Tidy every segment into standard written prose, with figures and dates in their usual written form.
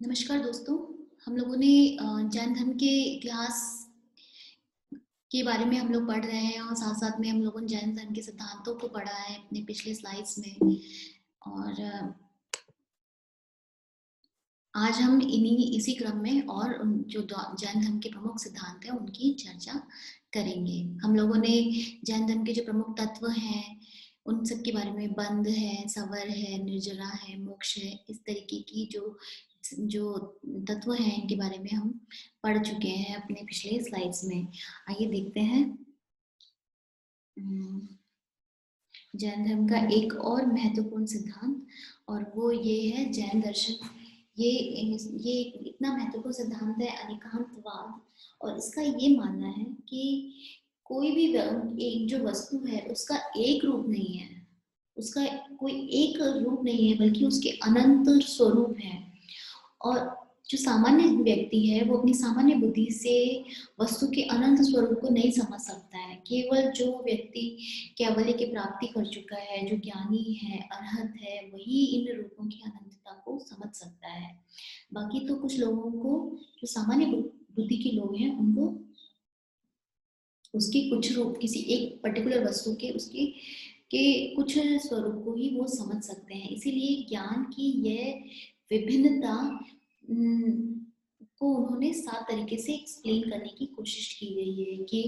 नमस्कार दोस्तों। हम लोगों ने जैन धर्म के इतिहास के बारे में हम लोग पढ़ रहे हैं और साथ-साथ में हम लोगों ने जैन धर्म के सिद्धांतों को पढ़ा है अपने पिछले स्लाइड्स में। और आज हम इसी क्रम में और जो जैन धर्म के प्रमुख सिद्धांत हैं उनकी चर्चा करेंगे। हम लोगों ने जैन धर्म के जो प्रमुख तत्व हैं उन सब के बारे में बंध है, सवर है, निर्जरा है, मोक्ष है, इस तरीके की जो तत्व हैं इनके बारे में हम पढ़ चुके हैं अपने पिछले स्लाइड्स में। आइए देखते हैं जैन धर्म का एक और महत्वपूर्ण सिद्धांत, और वो ये है जैन दर्शन। ये इतना महत्वपूर्ण सिद्धांत है अनेकांतवाद, और इसका ये मानना है कि कोई भी एक जो वस्तु है उसका एक रूप नहीं है, उसका कोई एक रूप नहीं है, बल्कि उसके अनंत स्वरूप है। और जो सामान्य व्यक्ति है वो अपनी सामान्य बुद्धि से वस्तु के अनंत स्वरूप को नहीं समझ सकता है। केवल जो व्यक्ति कैवल्य की प्राप्ति कर चुका है, जो ज्ञानी है, अरहत है, वही इन रूपों की अनंतता को समझ सकता है। बाकी तो कुछ लोगों को, जो सामान्य बुद्धि के लोग हैं, उनको उसके कुछ रूप, किसी एक पर्टिकुलर वस्तु के उसके कुछ स्वरूप को ही वो समझ सकते हैं। इसीलिए ज्ञान की यह विभिन्नता को उन्होंने 7 तरीके से एक्सप्लेन करने की कोशिश की गई है कि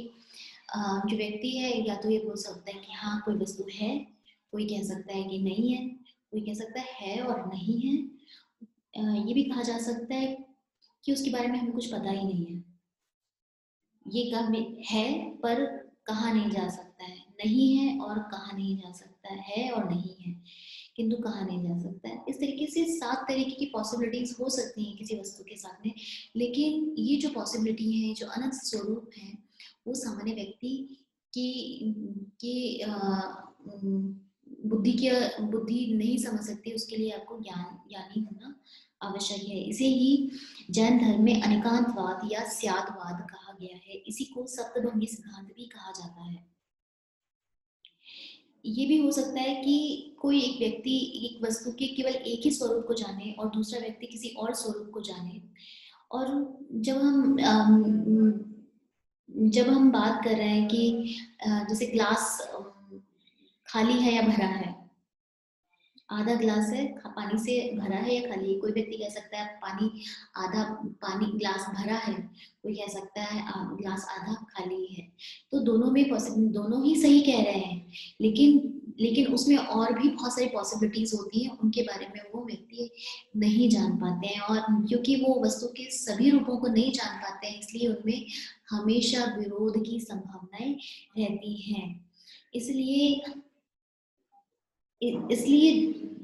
जो व्यक्ति है या तो ये बोल सकता है कि हाँ कोई वस्तु है, कोई कह सकता है कि नहीं है, कोई कह सकता है और नहीं है। ये भी कहा जा सकता है कि उसके बारे में हमें कुछ पता ही नहीं है। ये कब है पर कहा नहीं जा सकता है, नहीं है और कहा नहीं जा सकता है और नहीं है किंतु कहा नहीं जा सकता है। इस तरीके से 7 तरीके की पॉसिबिलिटीज हो सकती हैं किसी वस्तु के साथ में, लेकिन ये जो पॉसिबिलिटी है, जो अनंत स्वरूप है, वो सामान्य व्यक्ति की बुद्धि नहीं समझ सकती। उसके लिए आपको ज्ञानी होना आवश्यक है। इसे ही जैन धर्म में अनेकांतवाद या स्यादवाद कहा गया है। इसी को सप्तभंगी सिद्धांत भी कहा जाता है। ये भी हो सकता है कि कोई एक व्यक्ति एक वस्तु के केवल एक ही स्वरूप को जाने और दूसरा व्यक्ति किसी और स्वरूप को जाने। और जब हम बात कर रहे हैं कि जैसे ग्लास खाली है या भरा है, आधा ग्लास है, पानी से भरा है या खाली है। कोई व्यक्ति कह सकता है पानी ग्लास भरा है, कोई कह सकता है ग्लास आधा खाली है। तो दोनों ही सही कह रहे हैं, लेकिन उसमें और भी बहुत सारी पॉसिबिलिटीज होती हैं, उनके बारे में वो व्यक्ति नहीं जान पाते हैं। और क्योंकि वो वस्तु के सभी रूपों को नहीं जान पाते हैं, इसलिए उनमें हमेशा विरोध की संभावनाएं रहती हैं। इसलिए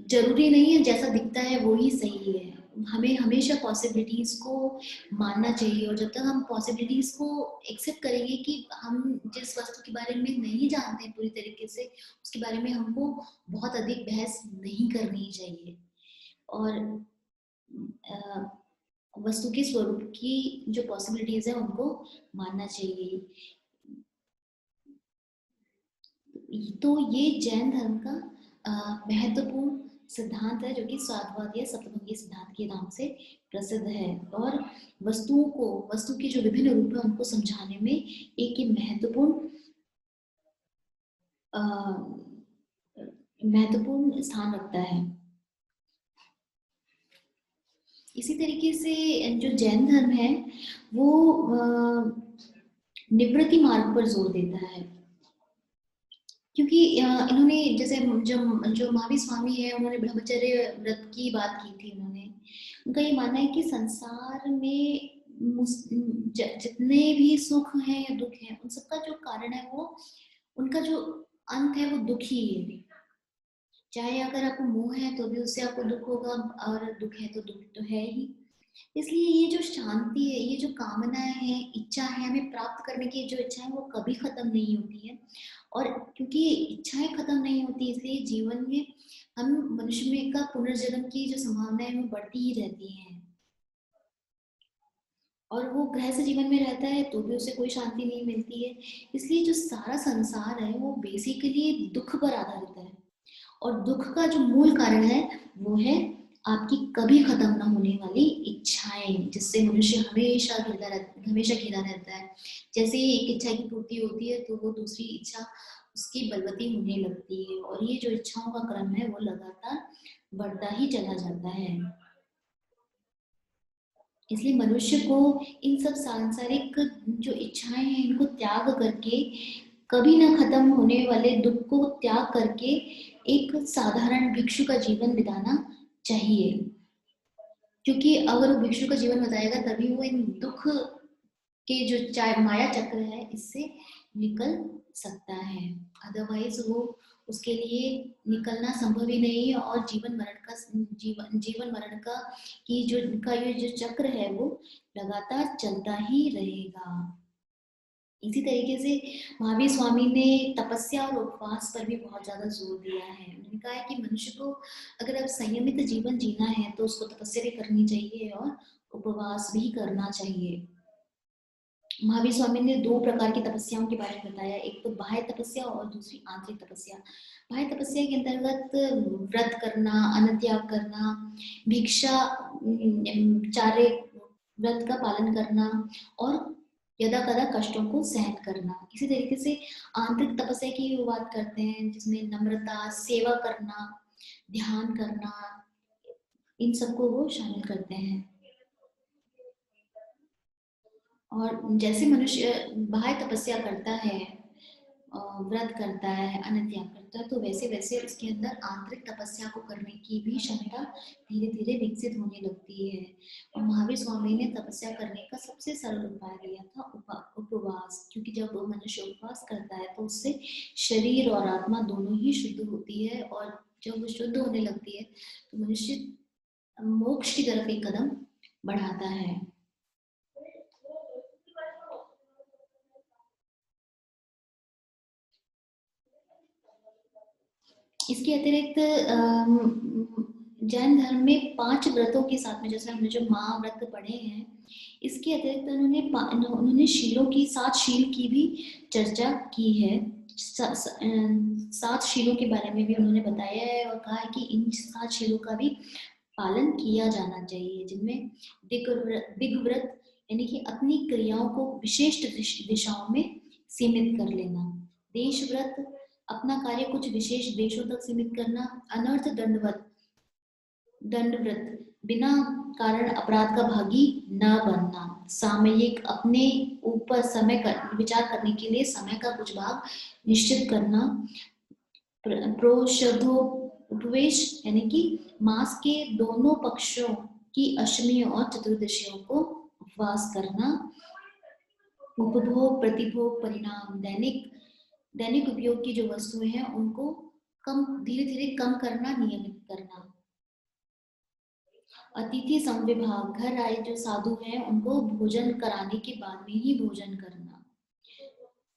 जरूरी नहीं है जैसा दिखता है वो ही सही है। हमें हमेशा पॉसिबिलिटीज को मानना चाहिए, और जब तक हम पॉसिबिलिटीज को एक्सेप्ट करेंगे कि हम जिस वस्तु के बारे में नहीं जानते पूरी तरीके से, उसके बारे में हमको बहुत अधिक बहस नहीं करनी चाहिए। और वस्तु के स्वरूप की जो पॉसिबिलिटीज है उनको मानना चाहिए। तो ये जैन धर्म का महत्वपूर्ण सिद्धांत है, जो कि स्वादवाद या सप्तभंगी सिद्धांत के नाम से प्रसिद्ध है। और वस्तु के जो विभिन्न रूप है उनको समझाने में एक महत्वपूर्ण स्थान रखता है। इसी तरीके से जो जैन धर्म है वो निवृत्ति मार्ग पर जोर देता है, क्योंकि इन्होंने जैसे जो महावीर स्वामी है, उन्होंने ब्रह्मचर्य व्रत की बात की थी। उनका ये मानना है कि संसार में जितने भी सुख हैं या दुख हैं, उन सबका जो कारण है वो, उनका जो अंत है वो दुख ही है। चाहे अगर आपको मोह है तो भी उससे आपको दुख होगा, और दुख है तो दुख तो है ही। इसलिए ये जो शांति है, ये जो कामनाएं हैं, इच्छा है, हमें प्राप्त करने की जो इच्छा है वो कभी खत्म नहीं होती है। और क्योंकि इच्छाएं खत्म नहीं होती, इसलिए जीवन में हम मनुष्य में का पुनर्जन्म की जो संभावना है वो बढ़ती ही रहती है। और वो ग्रह से जीवन में रहता है तो भी उसे कोई शांति नहीं मिलती है। इसलिए जो सारा संसार है वो बेसिकली दुख पर आधारित है, और दुख का जो मूल कारण है वो है आपकी कभी खत्म ना होने वाली इच्छाएं, जिससे मनुष्य हमेशा घिरा रहता है। जैसे ही एक इच्छा की पूर्ति होती है तो वो दूसरी इच्छा उसकी बलवती होने लगती है, और ये जो इच्छाओं का क्रम है वो लगातार बढ़ता ही चला जाता है। इसलिए मनुष्य को इन सब सांसारिक जो इच्छाएं हैं इनको त्याग करके, कभी ना खत्म होने वाले दुख को त्याग करके एक साधारण भिक्षु का जीवन बिताना चाहिए। क्योंकि अगर वो भिक्षु का जीवन बताएगा तभी वो इन दुख के जो चाहे माया चक्र है इससे निकल सकता है। अदरवाइज वो उसके लिए निकलना संभव ही नहीं है, और जीवन मरण का ये जो चक्र है वो लगातार चलता ही रहेगा। इसी तरीके से महावीर स्वामी ने तपस्या और उपवास पर भी बहुत ज्यादा जोर दिया है। उन्होंने कहा है कि मनुष्य को अगर अब संयमित जीवन जीना है तो उसको तपस्या भी करनी चाहिए और उपवास भी करना चाहिए। महावीर स्वामी ने दो प्रकार की तपस्याओं के बारे में बताया, एक तो बाह्य तपस्या और दूसरी आंतरिक तपस्या। बाह्य तपस्या के अंतर्गत व्रत करना, अन्न त्याग करना, भिक्षा चार्य व्रत का पालन करना और यदा कदा कष्टों को सहन करना। इसी तरीके से आंतरिक तपस्या की वो बात करते हैं जिसमें नम्रता, सेवा करना, ध्यान करना, इन सबको वो शामिल करते हैं। और जैसे मनुष्य बाह्य तपस्या करता है, व्रत करता है, अन्न त्याग करता है, तो वैसे वैसे उसके अंदर आंतरिक तपस्या को करने की भी क्षमता धीरे धीरे विकसित होने लगती है। और महावीर स्वामी ने तपस्या करने का सबसे सरल उपाय दिया था उपवास, क्योंकि जब वो मनुष्य उपवास करता है तो उससे शरीर और आत्मा दोनों ही शुद्ध होती है, और जब वो शुद्ध होने लगती है तो मनुष्य मोक्ष की तरफ एक कदम बढ़ाता है। इसके अतिरिक्त जैन धर्म में 5 व्रतों के साथ में, जैसे हमने जो महाव्रत पढ़े हैं, इसके अतिरिक्त उन्होंने शीलों की 7 शील की भी चर्चा की है। 7 शीलों के बारे में भी उन्होंने बताया है और कहा है कि इन 7 शीलों का भी पालन किया जाना चाहिए, जिनमें दिग्व्रत यानी कि अपनी क्रियाओं को विशिष्ट दिशाओं में सीमित कर लेना, देशव्रत अपना कार्य कुछ विशेष देशों तक सीमित करना, अनर्थ दंडव्रत बिना कारण अपराध का भागी न बनना, सामयिक अपने ऊपर विचार करने के लिए समय का कुछ भाग निश्चित करना, प्रोषधोपवेश यानी कि मास के दोनों पक्षों की अष्टमी और चतुर्दशियों को उपवास करना, उपभोग प्रतिभोग परिणाम दैनिक उपयोग की जो वस्तुएं हैं उनको धीरे धीरे कम करना, नियमित करना, अतिथि संविभाग घर आए जो साधु हैं उनको भोजन कराने के बाद में ही भोजन करना,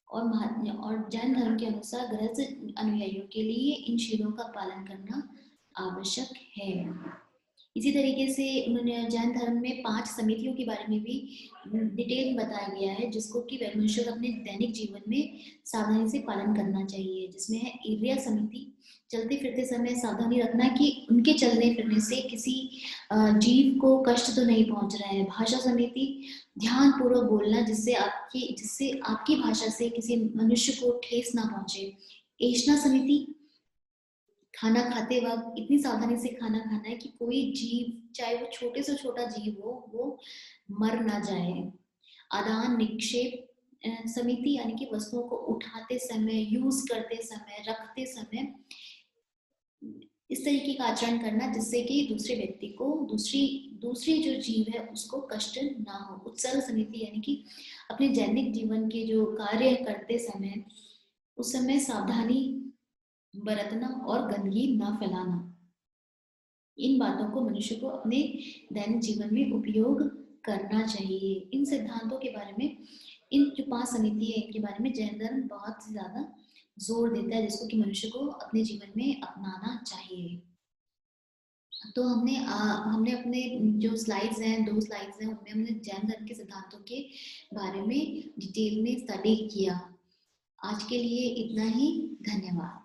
और जैन धर्म के अनुसार गृहस्थ अनुयायियों के लिए इन शीलों का पालन करना आवश्यक है। इसी तरीके से उन्होंने जैन धर्म में 5 समितियों के बारे में भी डिटेल में बताया गया है, जिसको कि मनुष्य को अपने दैनिक जीवन में सावधानी से पालन करना चाहिए, जिसमें है ईर्ष्या समिति, चलते फिरते समय सावधानी रखना कि उनके चलने फिरने से किसी जीव को कष्ट तो नहीं पहुंच रहा है। भाषा समिति, ध्यान पूर्वक बोलना जिससे आपकी भाषा से किसी मनुष्य को ठेस ना पहुंचे। एषणा समिति, खाना खाते वक्त इतनी सावधानी से खाना खाना है कि कोई जीव, चाहे वो छोटे से छोटा जीव हो, वो मर ना जाए। आदान निक्षेप समिति यानी कि वस्तुओं को उठाते समय, यूज करते समय, रखते समय इस तरीके का आचरण करना जिससे कि दूसरे व्यक्ति को, दूसरी जो जीव है उसको कष्ट ना हो। उत्सर्ग समिति यानी कि अपने दैनिक जीवन के जो कार्य करते समय उस समय सावधानी बरतना और गंदगी ना फैलाना। इन बातों को मनुष्य को अपने दैनिक जीवन में उपयोग करना चाहिए। इन सिद्धांतों के बारे में, इन जो 5 समिति है इनके बारे में जैन धर्म बहुत ज्यादा जोर देता है, जिसको कि मनुष्य को अपने जीवन में अपनाना चाहिए। तो हमने अपने जो स्लाइड्स हैं, 2 स्लाइड्स हैं, उनमें हमने जैन धर्म के सिद्धांतों के बारे में डिटेल में स्टडी किया। आज के लिए इतना ही, धन्यवाद।